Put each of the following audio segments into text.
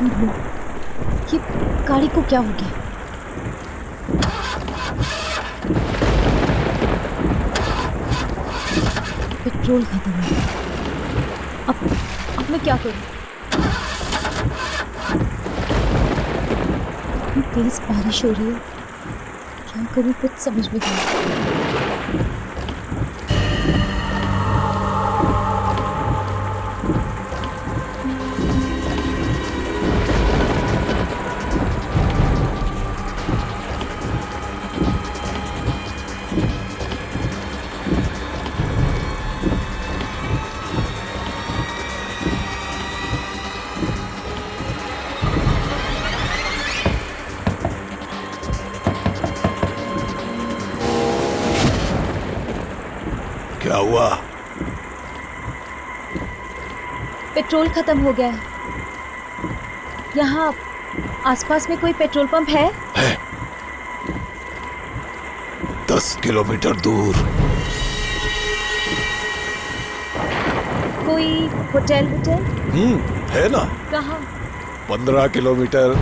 लो, ये गाड़ी को क्या हो गया? पेट्रोल खत्म हो गया। अब मैं क्या करूं? इतनी तेज बारिश हो रही है, क्या करूं कुछ समझ में नहीं आ रहा। क्या हुआ? पेट्रोल खत्म हो गया है। यहाँ आसपास में कोई पेट्रोल पंप है? है 10 किलोमीटर दूर। कोई होटल? है ना। कहाँ? 15 किलोमीटर।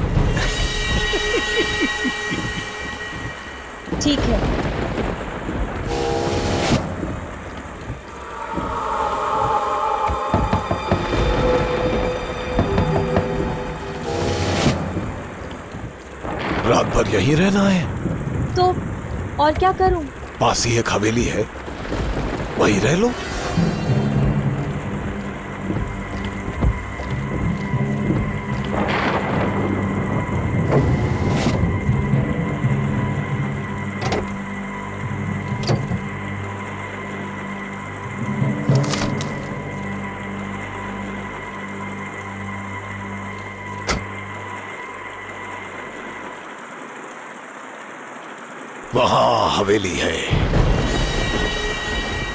ठीक है। रात भर यहीं रहना है? तो और क्या करूं? पास ही एक हवेली है, वहीं रह लो। वहां हवेली है,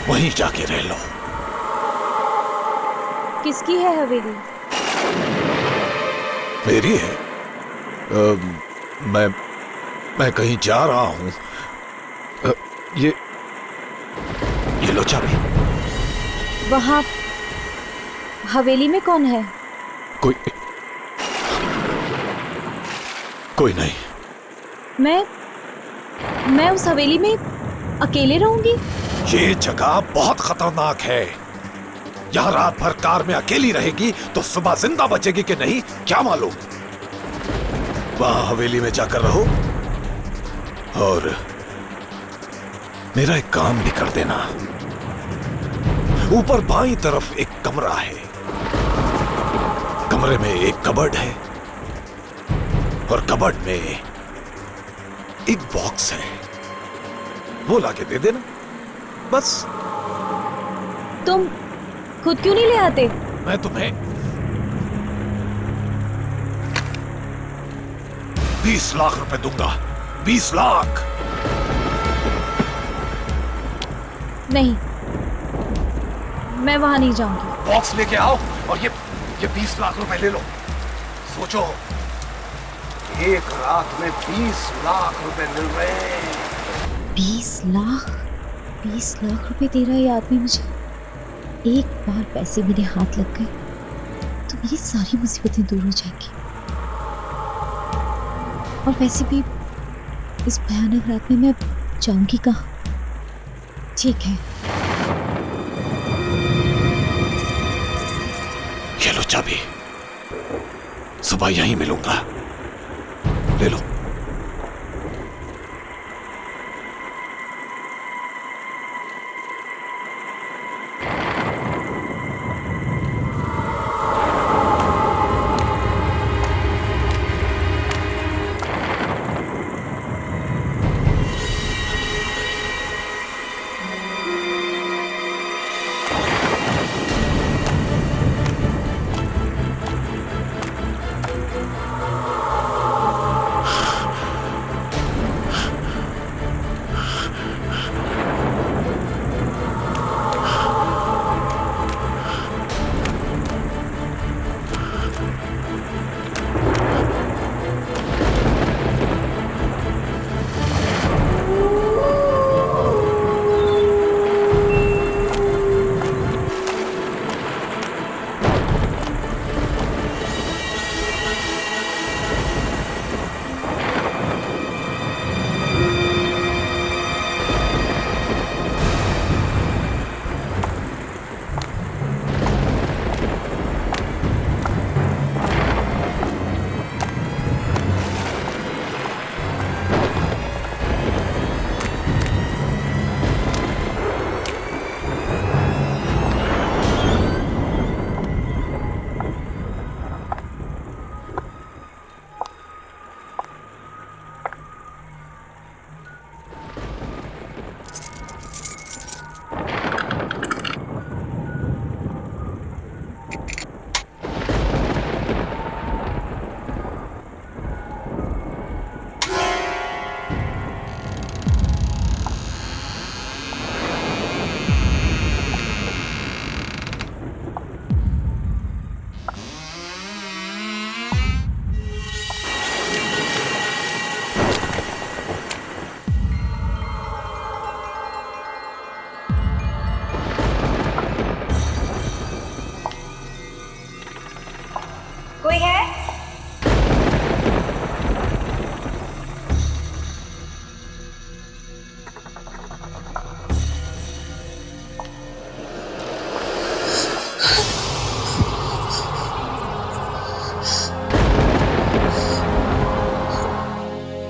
वहीं जाके रह लो। किसकी है हवेली? मेरी है। मैं कहीं जा रहा हूं। ये लो चाबी। वहां हवेली में कौन है? कोई नहीं। मैं उस हवेली में अकेले रहूंगी? ये जगह बहुत खतरनाक है। यहाँ रात भर कार में अकेली रहेगी तो सुबह जिंदा बचेगी कि नहीं क्या मालूम। वहां हवेली में जाकर रहो और मेरा एक काम भी कर देना। ऊपर बाईं तरफ एक कमरा है, कमरे में एक कबर्ड है और कबर्ड में एक बॉक्स है, वो लाके दे देना बस। तुम खुद क्यों नहीं ले आते? मैं तुम्हें 20 लाख रुपए दूंगा। 20 लाख। नहीं, मैं वहां नहीं जाऊंगी। बॉक्स लेके आओ और ये 20 लाख रुपए ले लो। सोचो, एक रात में 20 लाख रुपए मिल रहे हैं। 20 लाख? 20 लाख रुपए दे रहा है ये आदमी मुझे। एक बार पैसे मेरे हाथ लग गए तो मेरी सारी मुसीबतें दूर हो जाएंगी। और वैसे भी इस भयानक रात में मैं जाऊंगी कहाँ? ठीक है, ये लो चाबी, सुबह यहीं मिलूंगा, ले लो।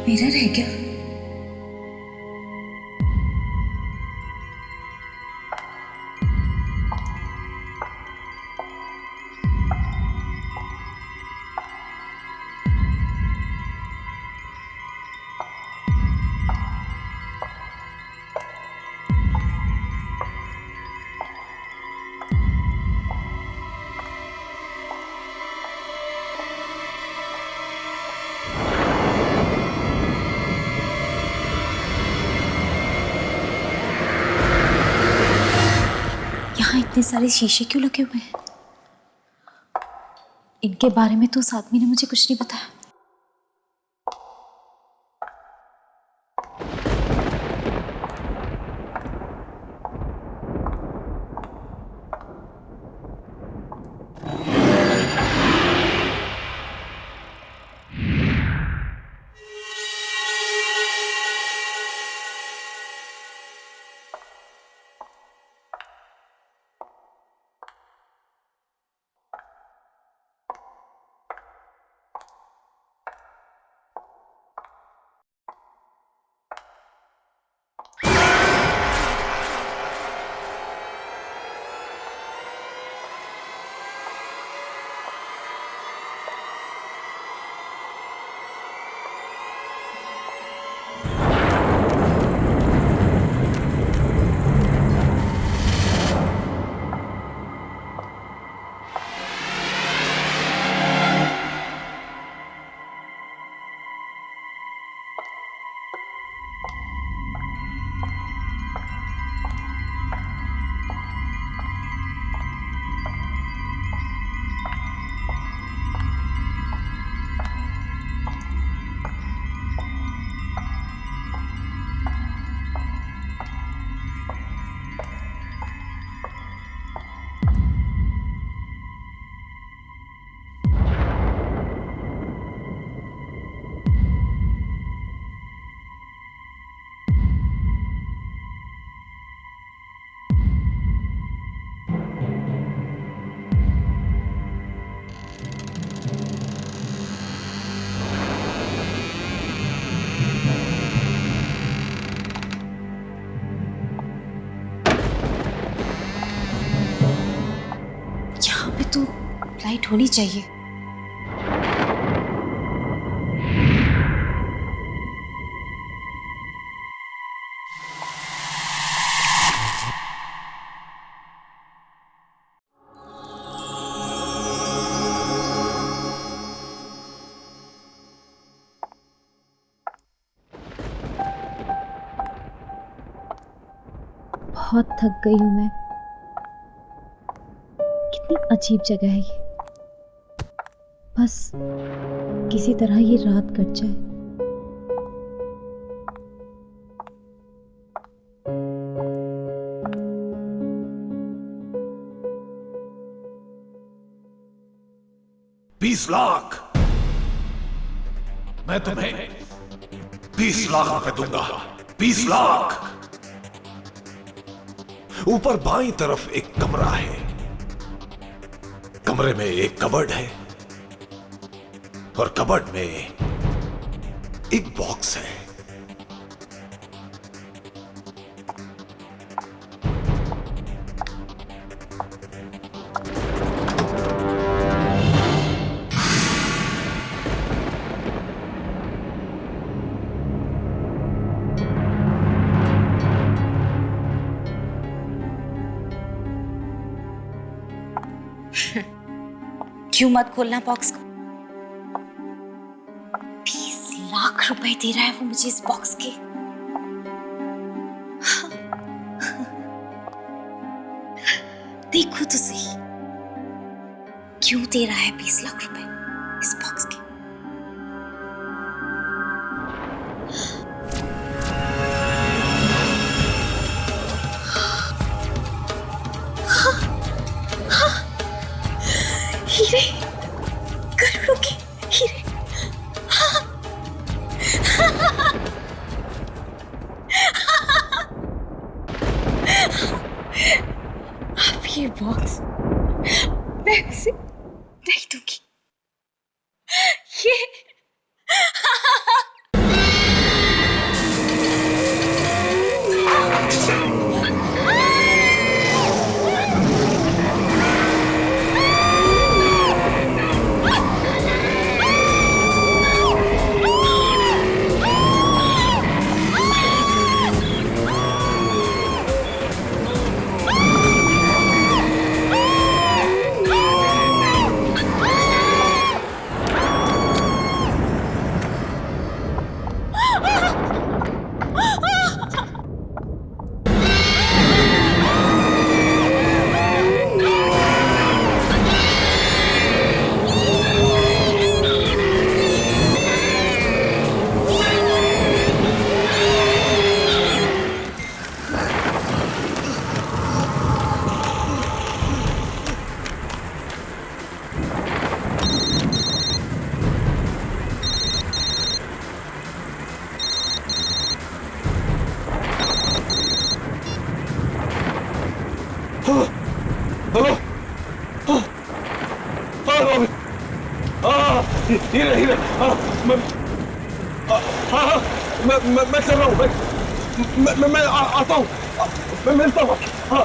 मिरर है क्या? यहाँ इतने सारे शीशे क्यों लगे हुए हैं? इनके बारे में तो उस आदमी ने मुझे कुछ नहीं बताया। तो लाइट होनी चाहिए। बहुत थक गई हूं मैं। कितनी अजीब जगह है ये। बस किसी तरह ये रात कट जाए। बीस लाख मैं तुम्हें 20 लाख रुपए दूंगा। 20 लाख। ऊपर बाईं तरफ एक कमरा है। कमरे में एक कबर्ड है और कबर्ड में एक बॉक्स है। क्यों मत खोलना बॉक्स को। 20 लाख रुपए दे रहा है वो मुझे इस बॉक्स के। देखो तो सही, क्यों दे रहा है 20 लाख रुपए इस बॉक्स के। हीरे, करोड़ों के हीरे। अब ये बॉक्स मैं उसे नहीं दूंगी। ये हेलो। हीरे हीरे, मैं चल रहा हूँ भाई, मैं आता हूँ, मैं मिलता हूँ। हाँ।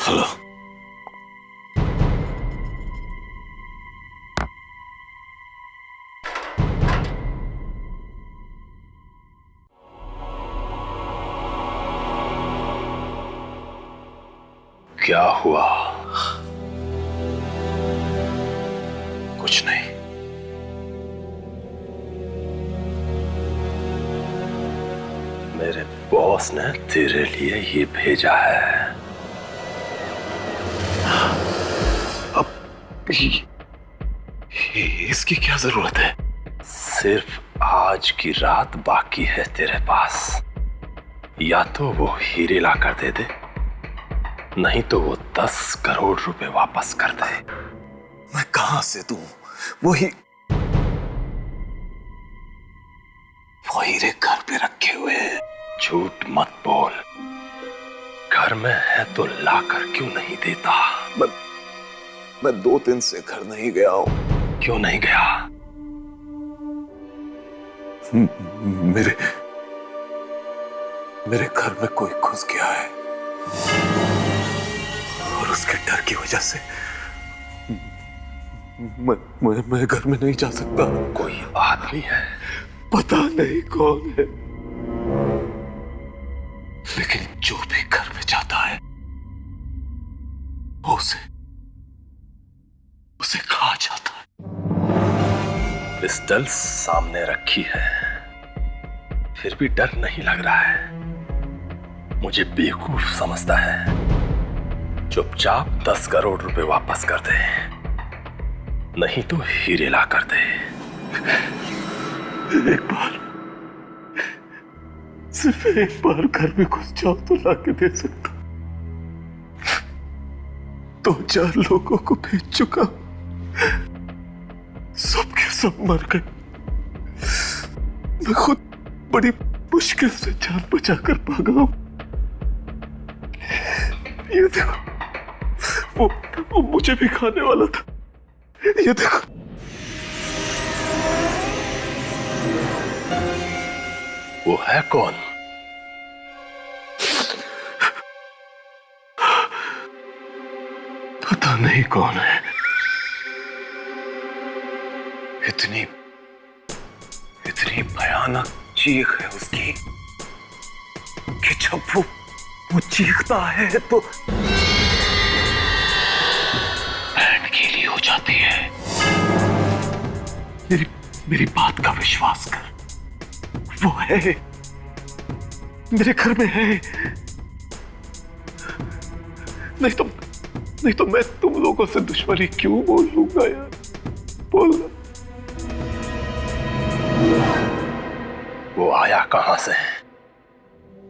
हेलो। क्या हुआ? कुछ नहीं। मेरे बॉस ने तेरे लिए ये भेजा है। अब इसकी क्या जरूरत है? सिर्फ आज की रात बाकी है तेरे पास। या तो वो हीरे ला कर दे दे, नहीं तो वो 10 करोड़ रुपए वापस कर दे। मैं कहां से दूं? वो हीरे घर पे रखे हुए हैं। झूठ मत बोल, घर में है तो लाकर क्यों नहीं देता? मैं 2 दिन से घर नहीं गया हूं। क्यों नहीं गया? मेरे घर में कोई घुस गया है और उसके डर की वजह से मैं घर में नहीं जा सकता। कोई आदमी है, पता नहीं कौन है, लेकिन जो भी घर में जाता है वो उसे खा जाता है। पिस्टल सामने रखी है, फिर भी डर नहीं लग रहा है। मुझे बेवकूफ समझता है। चुपचाप 10 करोड़ रुपए वापस कर दे, नहीं तो हीरे ला कर दे। एक बार, सिर्फ एक बार घर में घुस जाओ तो ला के दे सकता। 2-4 लोगों को भेज चुका, सबके सब मर गए। मैं खुद बड़ी मुश्किल से जान बचाकर भागा हूं। ये देखो, वो मुझे भी खाने वाला था। ये देखो, वो है कौन? पता नहीं कौन है। इतनी भयानक चीख है उसकी कि जब वो चीखता है तो बैंड गीली हो जाती है। मेरी बात का विश्वास कर, वो है, मेरे घर में है। नहीं तो मैं तुम लोगों से दुश्मनी क्यों बोल लूंगा यार? बोलना। वो आया कहां से?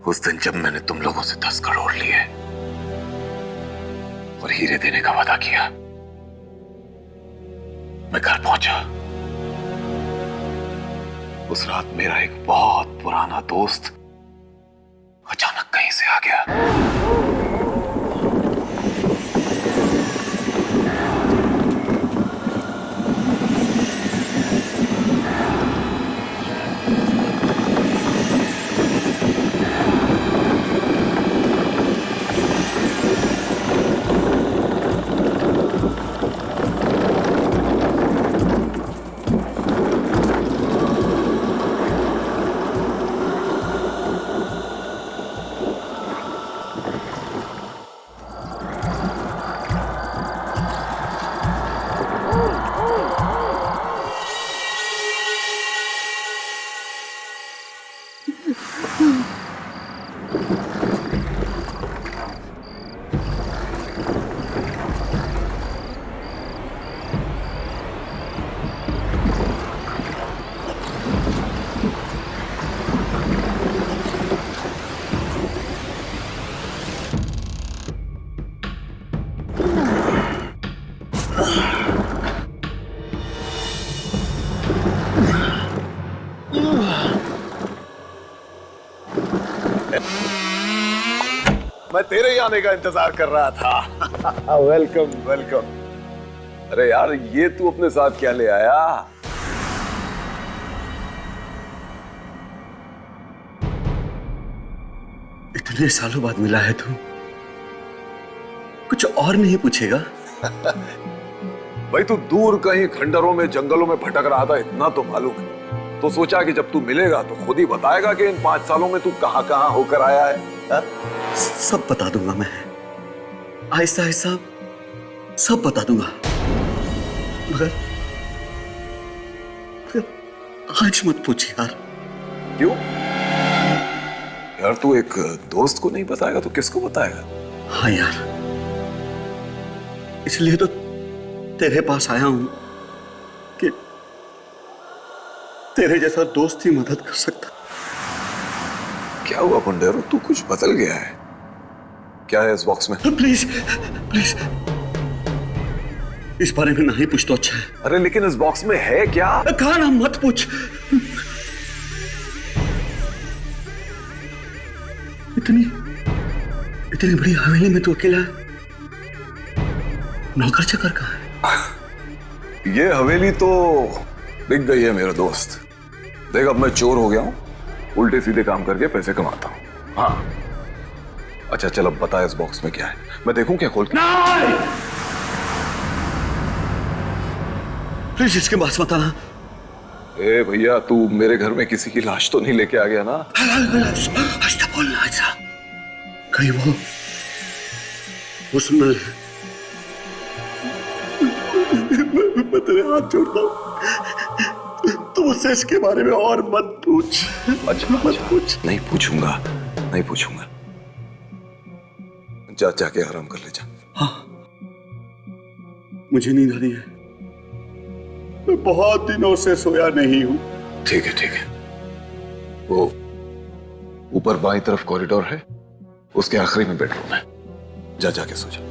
उस दिन जब मैंने तुम लोगों से 10 करोड़ लिए और हीरे देने का वादा किया, मैं घर पहुंचा। उस रात मेरा एक बहुत पुराना दोस्त अचानक कहीं से आ गया। मैं तेरे ही आने का इंतजार कर रहा था। Welcome welcome. अरे यार, ये तू अपने साथ क्या ले आया? इतने सालों बाद मिला है तू, कुछ और नहीं पूछेगा? भाई, तू दूर कहीं खंडरों में जंगलों में भटक रहा था, इतना तो मालूम है। तो सोचा कि जब तू मिलेगा तो खुद ही बताएगा कि इन 5 सालों में तू कहां कहां होकर आया है। हा? सब बता दूंगा मैं, आहिस्ता आहिस्ता सब बता दूंगा। मगर आज मत पूछ यार। क्यों यार? तू एक दोस्त को नहीं बताएगा तो किसको बताएगा? हाँ यार, इसलिए तो तेरे पास आया हूं कि तेरे जैसा दोस्त ही मदद कर सकता। क्या हुआ पुंडेरो, तू कुछ बदल गया है? क्या है इस बॉक्स में? प्लीज प्लीज, इस बारे में नहीं पूछ तो अच्छा है। अरे लेकिन इस बॉक्स में है क्या? कहा ना मत पूछ। इतनी इतनी बड़ी हवेली में तू अकेला है? नौकर चाकर कहाँ है? ये हवेली तो बिक गई है मेरा दोस्त। देख, अब मैं चोर हो गया हूं, उल्टे सीधे काम करके पैसे कमाता हूं। हाँ, अच्छा चल, अब बता इस बॉक्स में क्या है? मैं देखूं क्या खोल के? नहीं! प्लीज इसके पास मत आना। ए भैया, तू मेरे घर में किसी की लाश तो नहीं लेके आ गया ना? ऐसा बोलना ऐसा, कहीं वो सुन ले। मैं तेरे हाथ जोड़ता हूं, तू मुझसे इसके बारे में और मत पूछ। अच्छा मत पूछ। नहीं पूछूंगा, नहीं पूछूंगा। जा, जाके आराम कर ले जा। हाँ, मुझे नींद आ रही है, मैं बहुत दिनों से सोया नहीं हूं। ठीक है ठीक है। वो ऊपर बाईं तरफ कॉरिडोर है, उसके आखिरी में बेडरूम है। जा, जाके सो जा।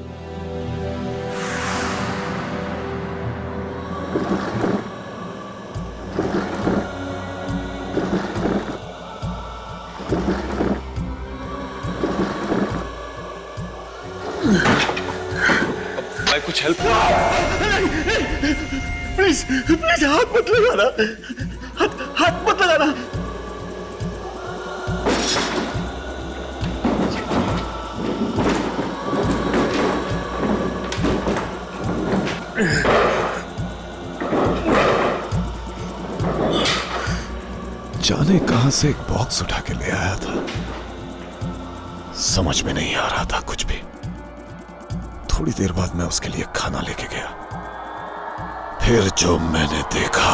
मैं कुछ हेल्प? प्लीज प्लीज, हाथ मत लगाना, हाथ मत लगाना। जाने कहां से एक बॉक्स उठा के ले आया था, समझ में नहीं आ रहा था कुछ भी। थोड़ी देर बाद मैं उसके लिए खाना लेके गया, फिर जो मैंने देखा।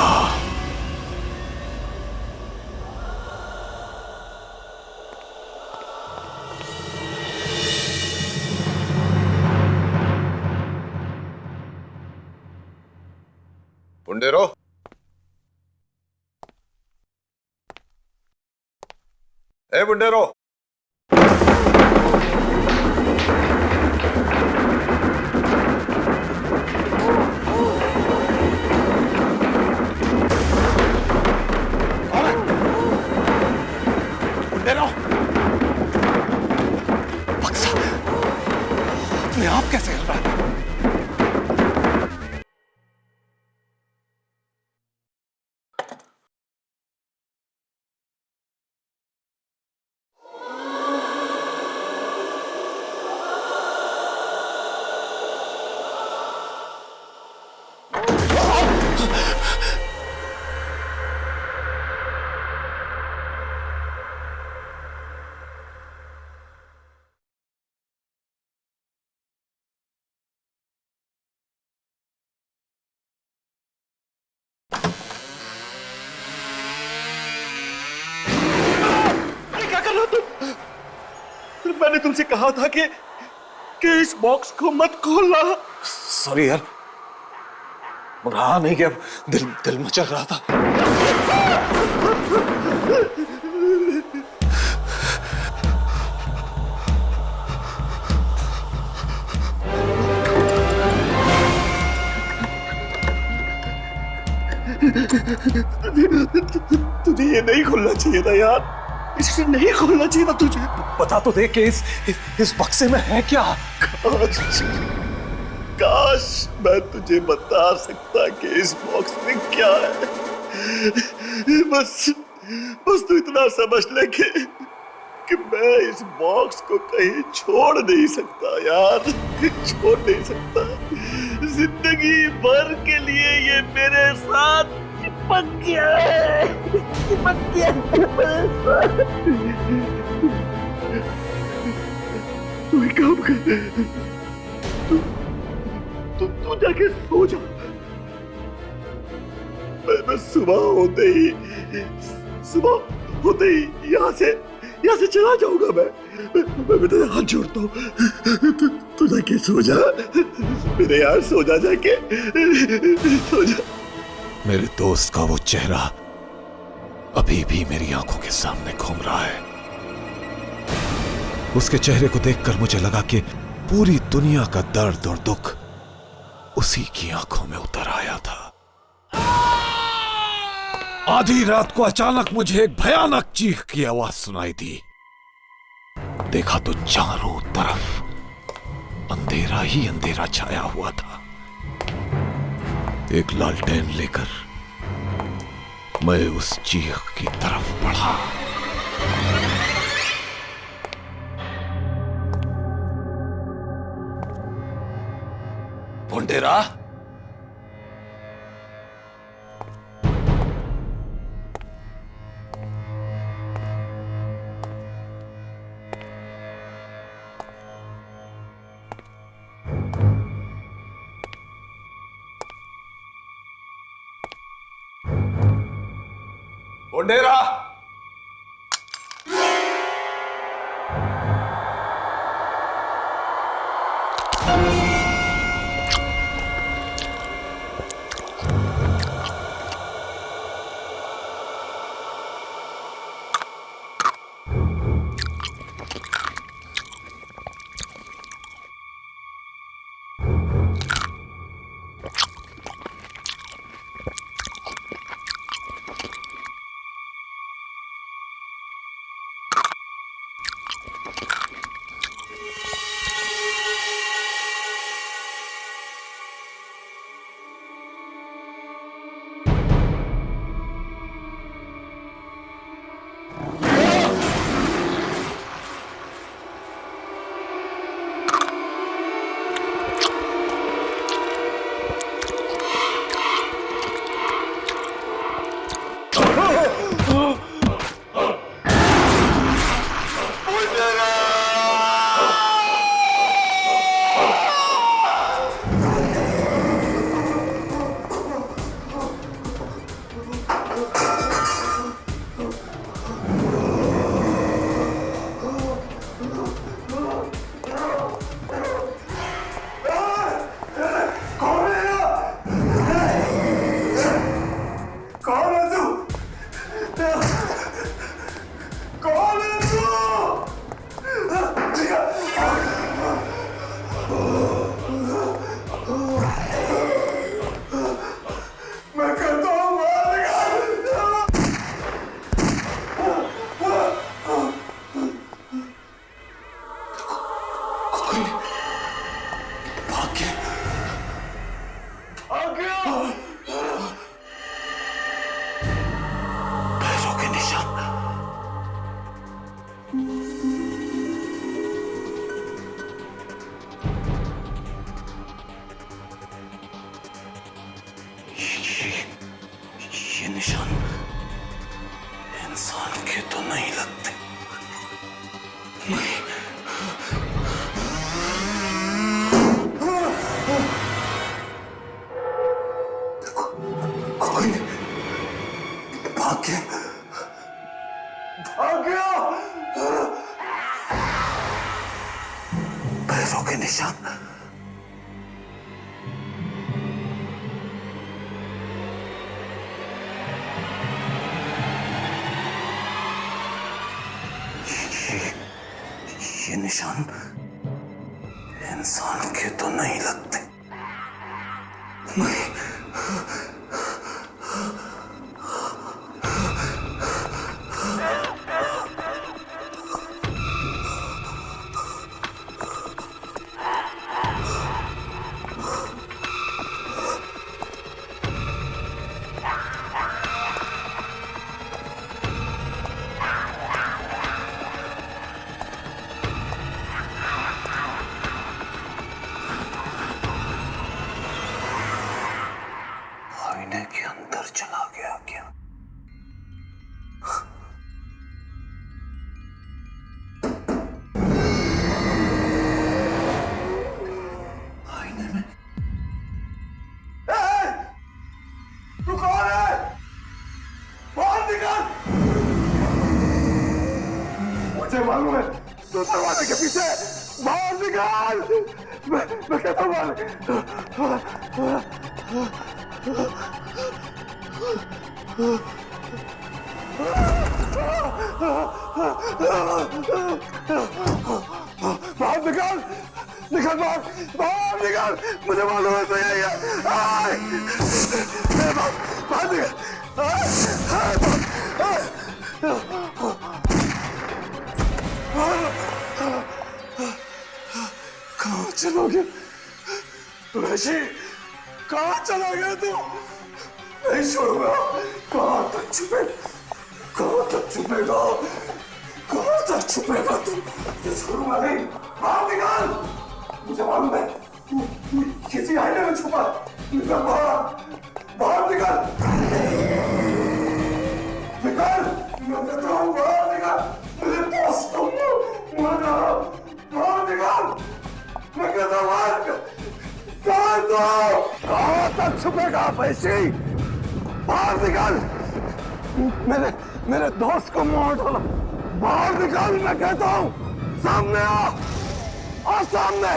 पुंडेरो, ए पुंडेरो, बक्सा अपने आप कैसे हिल रहा है? मैंने तुमसे कहा था कि इस बॉक्स को मत खोलना। सॉरी यार, रहा नहीं कि अब दिल मचल रहा था। तुझे ये नहीं खोलना चाहिए था यार। इसे नहीं खोलना चाहिए था तुझे। बता तो दे कि इस बक्से में है क्या? काश काश मैं तुझे बता सकता कि इस बॉक्स में क्या है। बस बस तू इतना समझ ले कि मैं इस बॉक्स को कहीं छोड़ नहीं सकता यार, छोड़ नहीं सकता। जिंदगी भर के लिए ये मेरे साथ चिपक गया है, चिपक गया है मेरे साथ। तू एक काम कर, तू जाके सो जा। मैं सुबह होते ही यहाँ से चला जाऊंगा। मैं तेरे हाथ जोड़ता हूँ, तू जाके सो जा मेरे यार, सो जा जाके, सो जा। मेरे दोस्त का वो चेहरा अभी भी मेरी आंखों के सामने घूम रहा है। उसके चेहरे को देखकर मुझे लगा कि पूरी दुनिया का दर्द और दुख उसी की आंखों में उतर आया था। आधी रात को अचानक मुझे एक भयानक चीख की आवाज सुनाई दी। देखा तो चारों तरफ अंधेरा ही अंधेरा छाया हुआ था। एक लालटेन लेकर मैं उस चीख की तरफ बढ़ा। पुंडेरा, पुंडेरा, ये निशान इंसान के तो नहीं लगते। कोई भाग गया, भाग गया। पैरों के निशान। ये निशान इंसान के तो नहीं लगते। नहीं। मुझे मालूम है तो दरवाजे के पीछे बाहर निकाल। मैं कहता हूँ बाहर निकाल, निकल बाहर, बाहर निकाल, मुझे मालूम है तो यही है। बाहर निकल। कहाँ चला गया वैशी? कहाँ चला गया तू? नहीं छोड़ूंगा। कहाँ तक छुपे, कहाँ तक छुपेगा, कहाँ तक छुपेगा तू? छोड़ूंगा नहीं। बाहर निकाल, मुझे मालूम है तू किसी आईने में छुपा। निकल बाहर, बाहर निकल, निकल, मैं कहता हूँ बाहर निकल। मुझे दोस्त तुम बाहर निकल, मैं कहता हूँ बाहर निकल। कहाँ तक छुपेगा वैशी? बाहर निकल, मेरे दोस्त को मार डाला। बाहर निकल, मैं कहता हूँ। सामने आ सामने।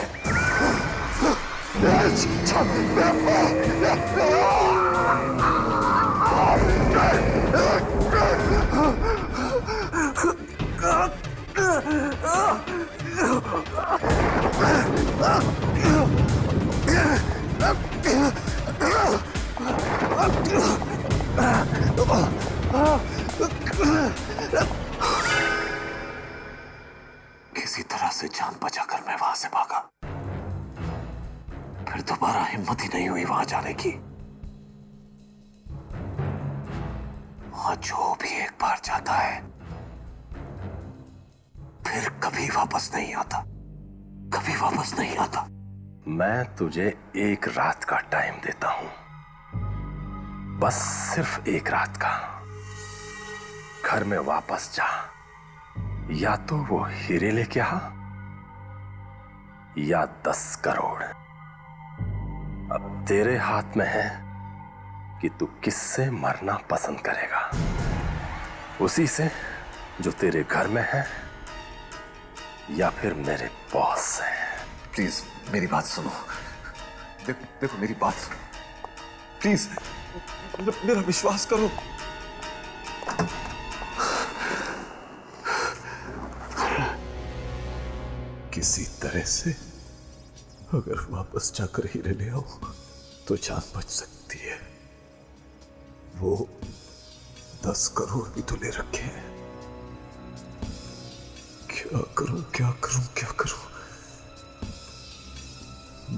किसी तरह से जान बचाकर मैं वहां से भागा। फिर दोबारा हिम्मत ही नहीं हुई वहां जाने की। वहां जो भी एक बार जाता है फिर कभी वापस नहीं आता, कभी वापस नहीं आता। मैं तुझे एक रात का टाइम देता हूं, बस सिर्फ एक रात का। घर में वापस जा, या तो वो हीरे लेके आ या 10 करोड़। अब तेरे हाथ में है कि तू किससे मरना पसंद करेगा, उसी से जो तेरे घर में है या फिर मेरे बॉस से। प्लीज मेरी बात सुनो। देखो मेरी बात सुनो प्लीज, मेरा विश्वास करो। किसी तरह से अगर वापस जाकर हीरे ले आओ तो जान बच सकती है। वो 10 करोड़ भी तो ले रखे हैं। क्या करूं, क्या करूं, क्या करूं?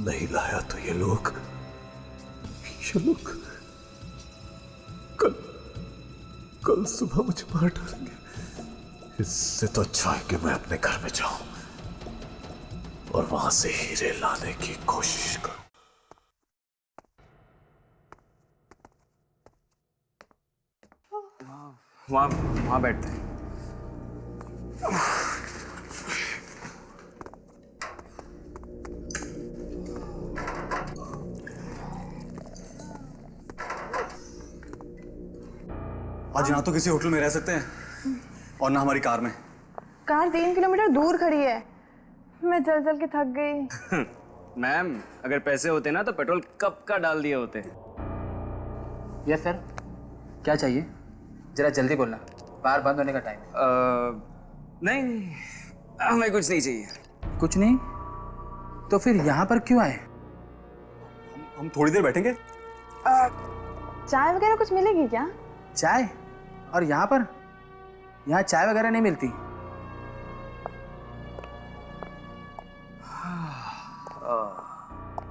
नहीं लाया तो ये लोग कल सुबह मुझे मार डालेंगे। इससे तो अच्छा है कि मैं अपने घर में जाऊं और वहां से हीरे लाने की कोशिश करूं। वहां बैठते हैं। आज ना तो किसी होटल में रह सकते हैं और ना हमारी कार में। कार 3 किलोमीटर दूर खड़ी है। मैं चल चल के थक गई। मैम, अगर पैसे होते ना तो पेट्रोल कब का डाल दिए होते। यस सर, क्या चाहिए? जरा जल्दी बोलना, बार बंद होने का टाइम है। नहीं, हमें कुछ नहीं चाहिए। कुछ नहीं? तो फिर यहाँ पर क्यों आए? हम थोड़ी देर बैठेंगे। चाय वगैरह कुछ मिलेगी क्या? चाय? और यहाँ पर? यहाँ चाय वगैरह नहीं मिलती।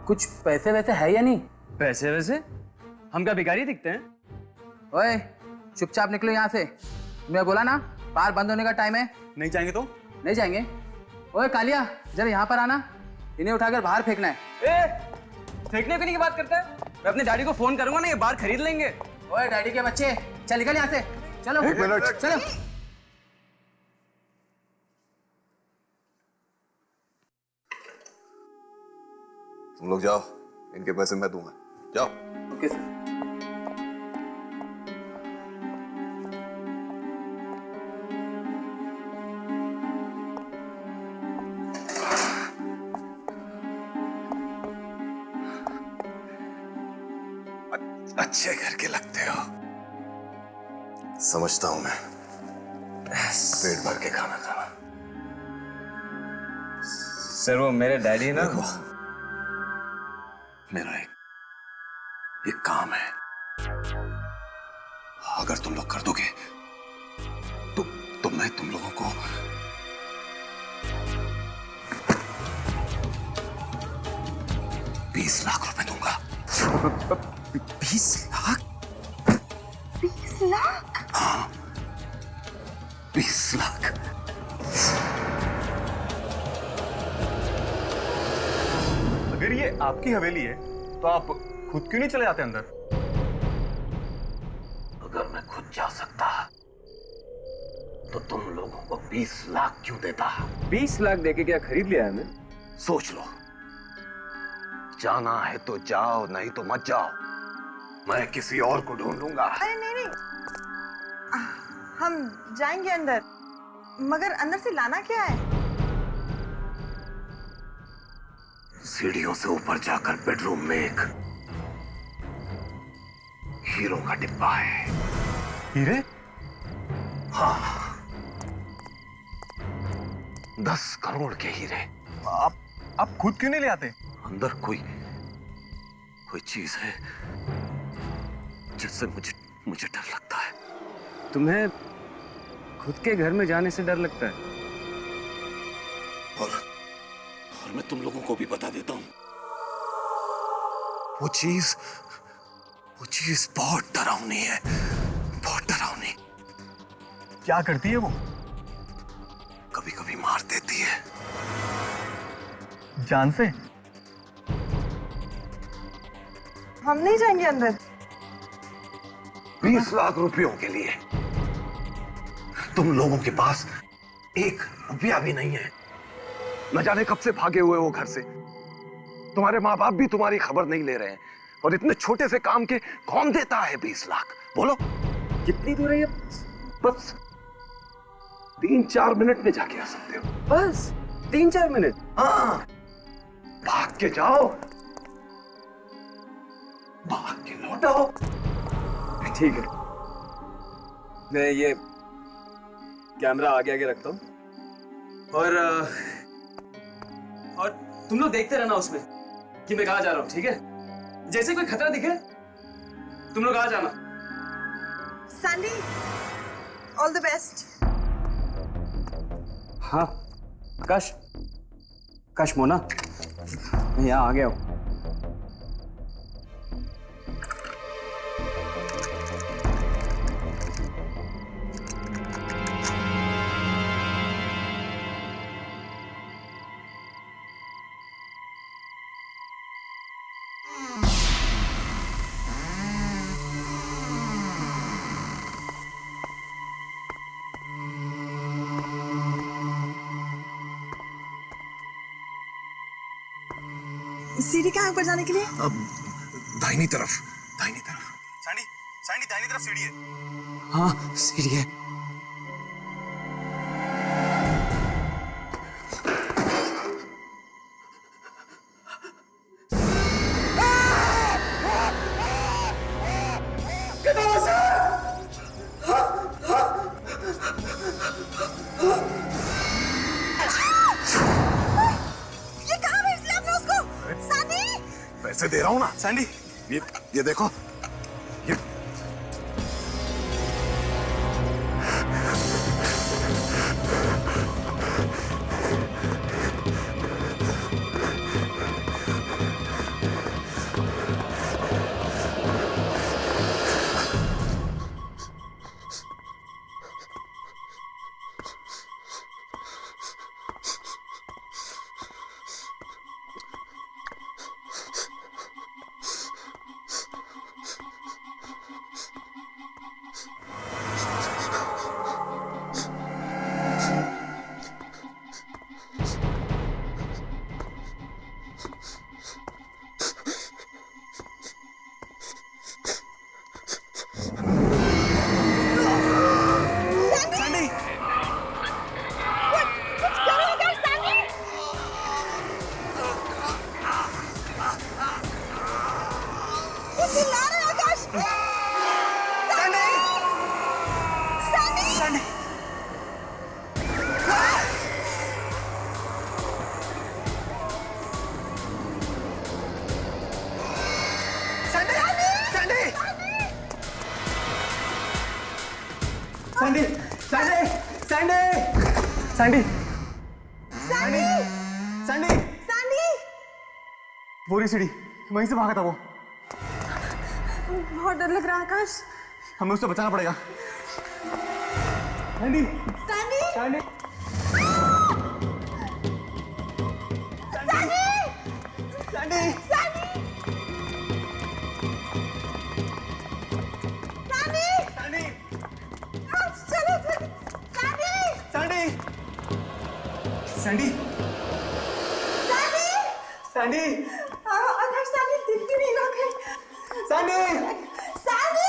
कुछ पैसे वैसे है या नहीं? पैसे वैसे? हम क्या भिखारी दिखते हैं? ओए, चुपचाप निकलो यहाँ से। मैं बोला ना, बार बंद होने का टाइम है। नहीं जाएंगे तो? नहीं जाएंगे। ओए कालिया, जरा यहाँ पर आना। इन्हें उठाकर बाहर फेंकना है। फेंकने की बात करता है? मैं अपने डैडी को फोन करूंगा ना, ये बार खरीद लेंगे। ओए डैडी के बच्चे, चल निकल यहाँ से। चलो। एक मिनट। चलो। तुम लोग जाओ, इनके पैसे मैं दूंगा। जाओ। Okay sir. अच्छे घर के लगते हो। समझता हूं मैं, पेट भर के खाना खाना। सर वो मेरे डैडी ना। देखो, मेरा एक काम है, अगर तुम लोग कर दोगे तो मैं तुम लोगों को 20 लाख रुपए दूंगा। 20 लाख? 20 लाख? हाँ, 20 लाख। अगर ये आपकी हवेली है तो आप खुद क्यों नहीं चले जाते अंदर? अगर मैं खुद जा सकता तो तुम लोगों को 20 लाख क्यों देता? 20 लाख देके क्या खरीद लिया है? मैं सोच लो, जाना है तो जाओ, नहीं तो मत जाओ। मैं किसी और को ढूंढ लूंगा। अरे नहीं नहीं, हम जाएंगे अंदर, मगर अंदर से लाना क्या है? सीढ़ियों से ऊपर जाकर बेडरूम में एक हीरो का डिब्बा है। हीरे? हाँ, 10 करोड़ के हीरे। आप खुद क्यों नहीं ले आते? अंदर कोई चीज है जिससे मुझे डर लगता है। तुम्हें खुद के घर में जाने से डर लगता है? और मैं तुम लोगों को भी बता देता हूं, वो चीज बहुत डरावनी है, बहुत डरावनी। क्या करती है वो? कभी कभी मार देती है। जान से? हम नहीं जाएंगे अंदर। 20 लाख रुपयों के लिए तुम लोगों के पास 1 रुपया भी नहीं है। न जाने कब से भागे हुए हो घर से। तुम्हारे माँ बाप भी तुम्हारी खबर नहीं ले रहे हैं, और इतने छोटे से काम के कौन देता है 20 लाख? बोलो, कितनी दूर है ये? बस 3-4 मिनट में जाके आ सकते हो। बस 3-4 मिनट? हाँ, भाग के जाओ, भाग के लौटो। ठीक है, मैं ये कैमरा आगे आगे रखता हूँ, और तुम लोग देखते रहना उसमें कि मैं कहाँ जा रहा हूँ, ठीक है? जैसे कोई खतरा दिखे तुम लोग आ जाना। Sandy, all the best. हाँ आकाश मोना, मैं यहाँ आ गया हूँ। सीढ़ी कहाँ ऊपर जाने के लिए? अब दाहिनी तरफ। सैंडी दाहिनी तरफ सीढ़ी है। हाँ सीढ़ी है। ये कहाँ भेज दिया आपने उसको? सैंडी! पैसे दे रहा हूं ना। सैंडी, ये देखो, ये Sandy Sandy Sandy Sandy Sandy वो रही सीढ़ी, वहीं से भागा था वो। बहुत डर लग रहा है आकाश। हमें उससे बचाना पड़ेगा। Sandy Sandy Sandy Sandy Sandy Sandy Sandy चलो Sandy Sandy Sandy Sandy Sandy आकाश सैंडी दिख भी नहीं रहा है। सैंडी सैंडी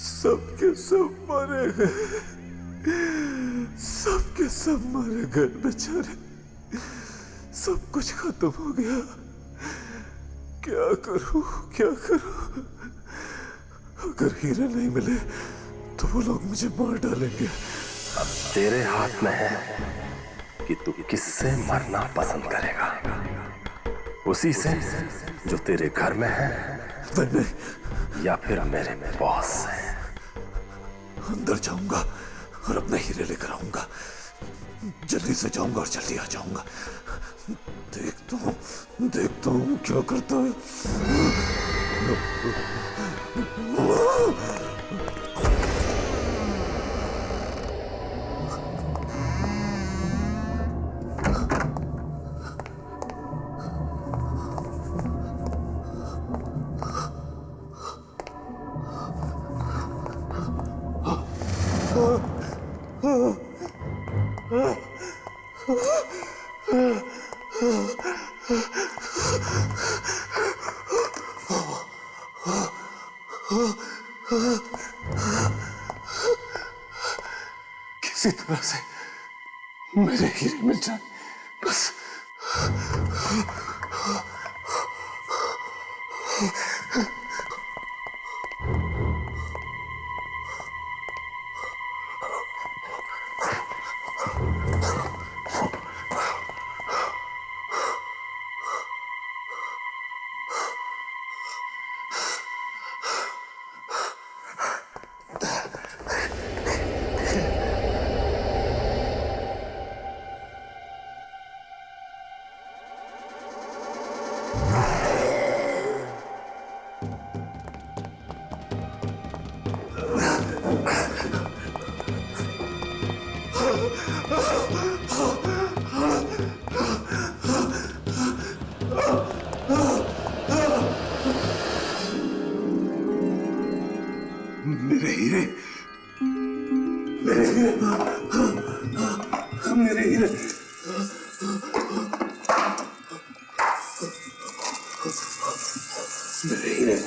सबके सब मारे गए, सबके सब मारे गए बेचारे। सब कुछ खत्म हो गया। क्या करूं, क्या करूं? अगर हीरे नहीं मिले तो वो लोग मुझे मार डालेंगे। अब तेरे हाथ में है कि तू किससे मरना पसंद करेगा, उसी से जो तेरे घर में है नहीं, या फिर मेरे बॉस से। अंदर जाऊंगा और अपने हीरे लेकर आऊंगा। जल्दी से जाऊंगा और जल्दी आ जाऊंगा। देखता हूं क्या करता है। किसी तरह से मेरे हीरे मिल जाए बस। मेरे हीरे, मेरे हीरे, मेरे हीरे, मेरे हीरे।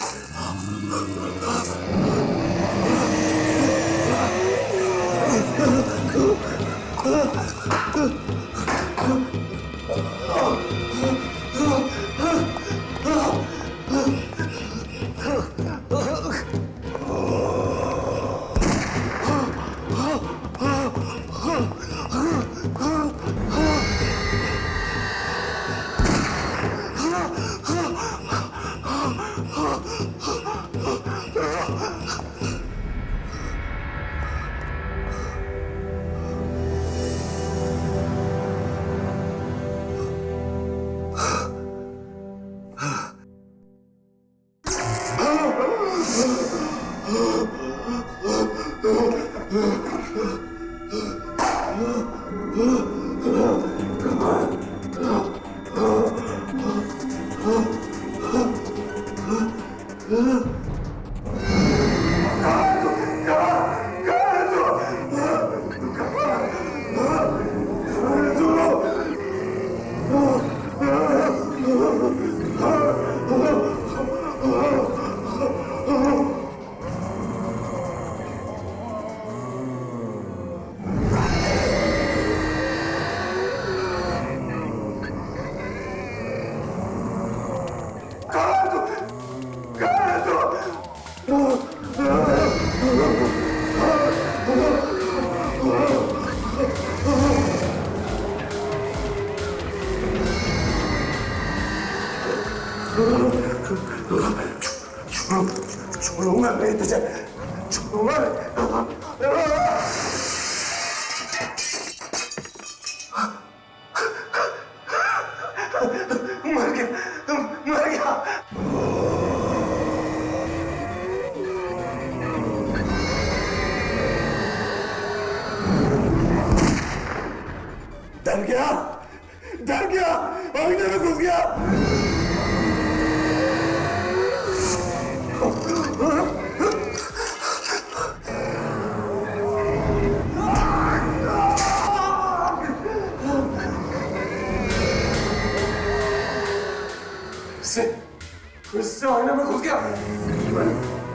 छोड़ूंगा नहीं तुझे, छोड़ूंगा मर गया, मर गया। डर गया, डर गया, आईने में घुस गया। इससे आईने में घुस गया।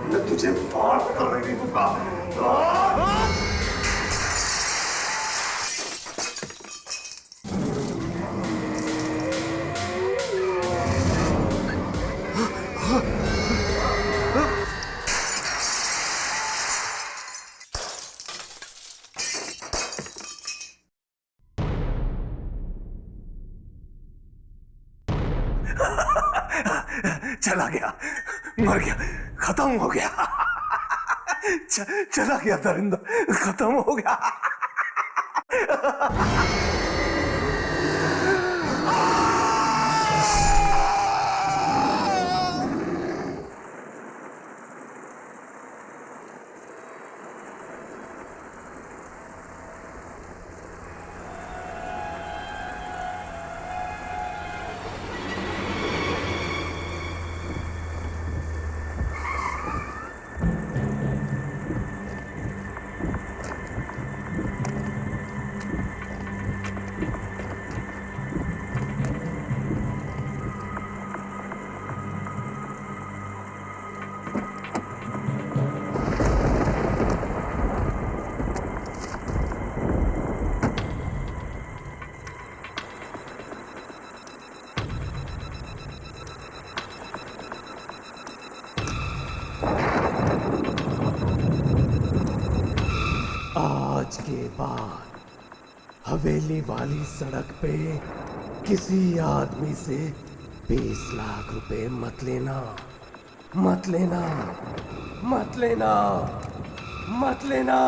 मैं तुझे बाहर निकलने नहीं दूंगा। चला गया, मर गया, खत्म हो गया। चला गया दरिंदा, खत्म हो गया। आज के बाद हवेली वाली सड़क पे किसी आदमी से 20 लाख रुपए मत लेना, मत लेना, मत लेना, मत लेना।